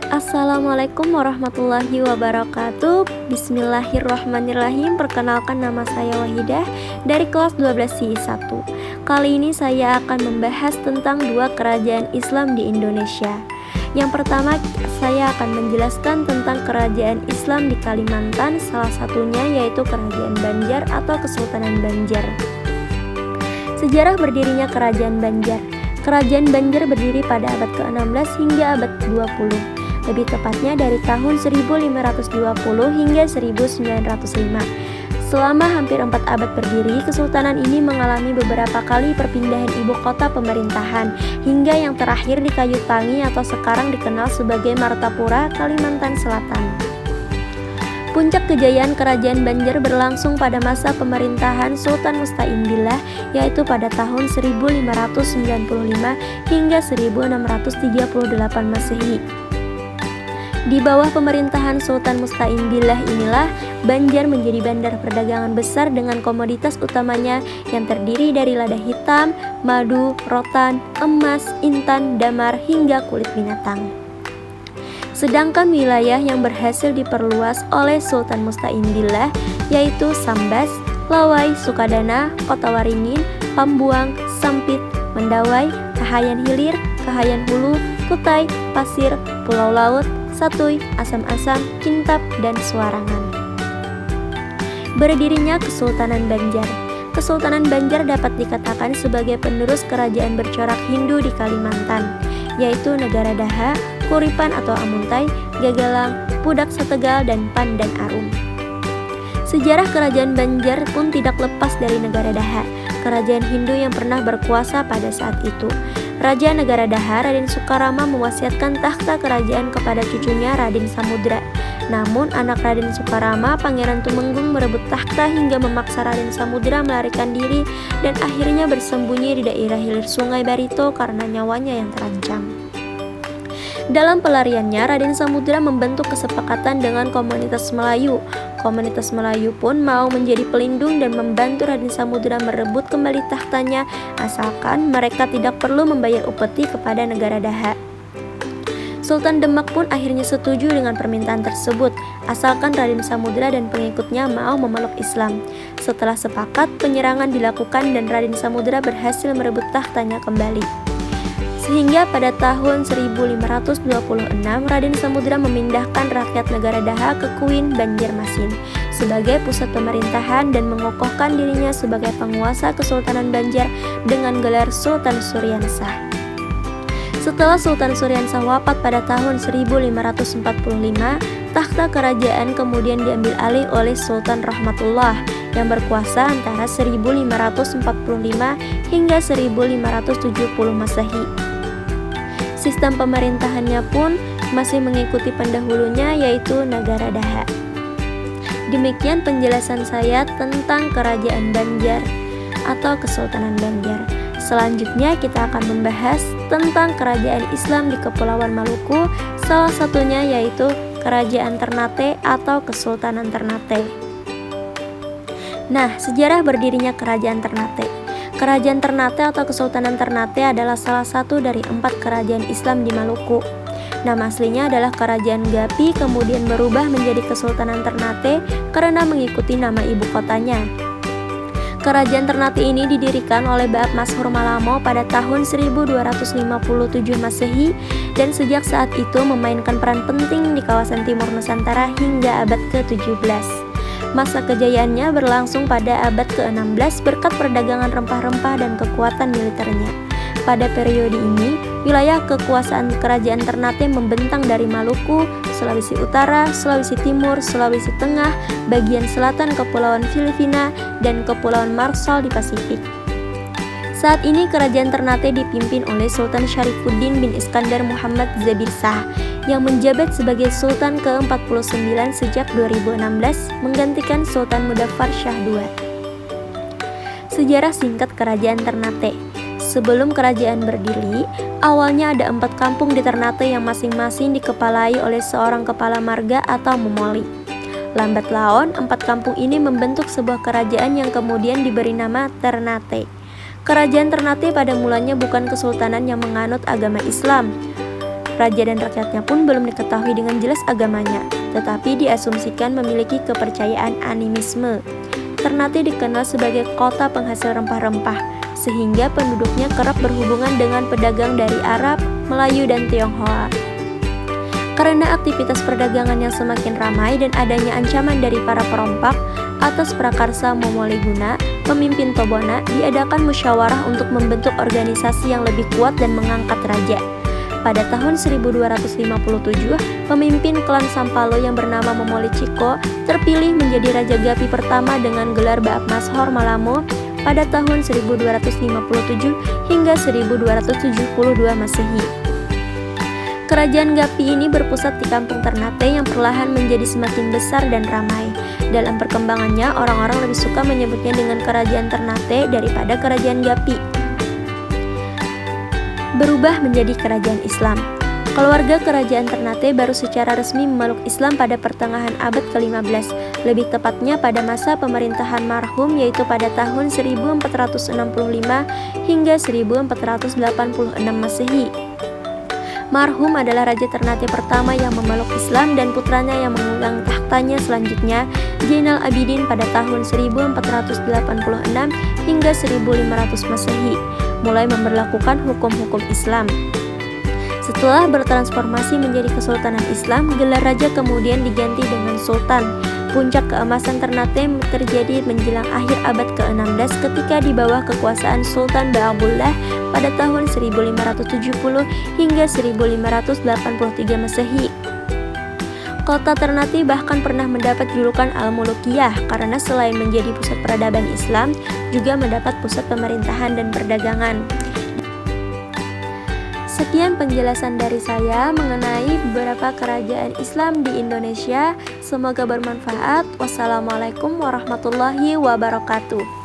Assalamualaikum warahmatullahi wabarakatuh. Bismillahirrahmanirrahim. Perkenalkan, nama saya Wahidah dari kelas 12 CI 1. Kali ini saya akan membahas tentang dua kerajaan Islam di Indonesia. Yang pertama, saya akan menjelaskan tentang kerajaan Islam di Kalimantan, salah satunya yaitu Kerajaan Banjar atau Kesultanan Banjar. Sejarah berdirinya Kerajaan Banjar. Kerajaan Banjar berdiri pada abad ke-16 hingga abad ke-20. Lebih tepatnya dari tahun 1520 hingga 1905. Selama hampir 4 abad berdiri, kesultanan ini mengalami beberapa kali perpindahan ibu kota pemerintahan, hingga yang terakhir di Kayutangi atau sekarang dikenal sebagai Martapura, Kalimantan Selatan. Puncak kejayaan Kerajaan Banjar berlangsung pada masa pemerintahan Sultan Musta'in Billah, yaitu pada tahun 1595 hingga 1638 Masehi. Di bawah pemerintahan Sultan Musta'in Billah inilah Banjar menjadi bandar perdagangan besar dengan komoditas utamanya yang terdiri dari lada hitam, madu, rotan, emas, intan, damar, hingga kulit binatang. Sedangkan wilayah yang berhasil diperluas oleh Sultan Musta'in Billah yaitu Sambas, Lawai, Sukadana, Kota Waringin, Pambuang, Sampit, Mendawai, Kahayan Hilir, Kahayan Hulu, Kutai, Pasir, Pulau Laut, Satuy, Asam-Asam, Kintab, dan Suarangan. Berdirinya Kesultanan Banjar. Kesultanan Banjar dapat dikatakan sebagai penerus kerajaan bercorak Hindu di Kalimantan, yaitu Negara Daha, Kuripan atau Amuntai, Gagalang, Pudak Setegal, dan Pandan Arum. Sejarah Kerajaan Banjar pun tidak lepas dari Negara Daha, kerajaan Hindu yang pernah berkuasa pada saat itu. Raja Negara Daha, Raden Sukarama, mewasiatkan takhta kerajaan kepada cucunya Raden Samudra. Namun anak Raden Sukarama, Pangeran Tumenggung, merebut takhta hingga memaksa Raden Samudra melarikan diri dan akhirnya bersembunyi di daerah hilir Sungai Barito karena nyawanya yang terancam. Dalam pelariannya, Raden Samudra membentuk kesepakatan dengan komunitas Melayu. Komunitas Melayu pun mau menjadi pelindung dan membantu Raden Samudra merebut kembali tahtanya, asalkan mereka tidak perlu membayar upeti kepada Negara Daha. Sultan Demak pun akhirnya setuju dengan permintaan tersebut, asalkan Raden Samudra dan pengikutnya mau memeluk Islam. Setelah sepakat, penyerangan dilakukan dan Raden Samudra berhasil merebut tahtanya kembali. Sehingga pada tahun 1526 Raden Samudra memindahkan rakyat Negara Daha ke Kuin, Banjarmasin sebagai pusat pemerintahan dan mengokohkan dirinya sebagai penguasa Kesultanan Banjar dengan gelar Sultan Suryansah. Setelah Sultan Suryansah wafat pada tahun 1545, takhta kerajaan kemudian diambil alih oleh Sultan Rahmatullah yang berkuasa antara 1545 hingga 1570 Masehi. Sistem pemerintahannya pun masih mengikuti pendahulunya yaitu Negara Daha. Demikian penjelasan saya tentang Kerajaan Banjar atau Kesultanan Banjar. Selanjutnya kita akan membahas tentang kerajaan Islam di Kepulauan Maluku, salah satunya yaitu Kerajaan Ternate atau Kesultanan Ternate. Nah, sejarah berdirinya Kerajaan Ternate. Kerajaan Ternate atau Kesultanan Ternate adalah salah satu dari 4 kerajaan Islam di Maluku. Nama aslinya adalah Kerajaan Gapi, kemudian berubah menjadi Kesultanan Ternate karena mengikuti nama ibu kotanya. Kerajaan Ternate ini didirikan oleh Baap Mashur Malamo pada tahun 1257 Masehi dan sejak saat itu memainkan peran penting di kawasan timur Nusantara hingga abad ke-17. Masa kejayaannya berlangsung pada abad ke-16 berkat perdagangan rempah-rempah dan kekuatan militernya. Pada periode ini, wilayah kekuasaan Kerajaan Ternate membentang dari Maluku, Sulawesi Utara, Sulawesi Timur, Sulawesi Tengah, bagian selatan Kepulauan Filipina, dan Kepulauan Marshall di Pasifik. Saat ini Kerajaan Ternate dipimpin oleh Sultan Syarifuddin bin Iskandar Muhammad Zabir Shah yang menjabat sebagai Sultan ke-49 sejak 2016 menggantikan Sultan Mudaffar Shah II. Sejarah singkat Kerajaan Ternate. Sebelum kerajaan berdiri, awalnya ada 4 kampung di Ternate yang masing-masing dikepalai oleh seorang kepala marga atau memoli. Lambat laun, 4 kampung ini membentuk sebuah kerajaan yang kemudian diberi nama Ternate. Kerajaan Ternate pada mulanya bukan kesultanan yang menganut agama Islam. Raja dan rakyatnya pun belum diketahui dengan jelas agamanya, tetapi diasumsikan memiliki kepercayaan animisme. Ternate dikenal sebagai kota penghasil rempah-rempah, sehingga penduduknya kerap berhubungan dengan pedagang dari Arab, Melayu, dan Tionghoa. Karena aktivitas perdagangan yang semakin ramai dan adanya ancaman dari para perompak, atas prakarsa Momoleguna, pemimpin Tobona, diadakan musyawarah untuk membentuk organisasi yang lebih kuat dan mengangkat raja. Pada tahun 1257, pemimpin klan Sampalo yang bernama Momoleciko terpilih menjadi Raja Gapi pertama dengan gelar Baap Mashor Malamo pada tahun 1257 hingga 1272 Masehi. Kerajaan Gapi ini berpusat di kampung Ternate yang perlahan menjadi semakin besar dan ramai. Dalam perkembangannya, orang-orang lebih suka menyebutnya dengan Kerajaan Ternate daripada Kerajaan Gapi. Berubah menjadi Kerajaan Islam. Keluarga Kerajaan Ternate baru secara resmi memeluk Islam pada pertengahan abad ke-15, lebih tepatnya pada masa pemerintahan marhum, yaitu pada tahun 1465 hingga 1486 Masehi. Marhum adalah Raja Ternate pertama yang memeluk Islam dan putranya yang mengulang tahtanya selanjutnya, Zainal Abidin, pada tahun 1486 hingga 1500 Masehi, mulai memberlakukan hukum-hukum Islam. Setelah bertransformasi menjadi Kesultanan Islam, gelar raja kemudian diganti dengan Sultan. Puncak keemasan Ternate terjadi menjelang akhir abad ke-16 ketika di bawah kekuasaan Sultan Ba'abullah pada tahun 1570 hingga 1583 Masehi. Kota Ternate bahkan pernah mendapat julukan Al-Mulukiyah karena selain menjadi pusat peradaban Islam, juga mendapat pusat pemerintahan dan perdagangan. Sekian penjelasan dari saya mengenai beberapa kerajaan Islam di Indonesia. Semoga bermanfaat. Wassalamualaikum warahmatullahi wabarakatuh.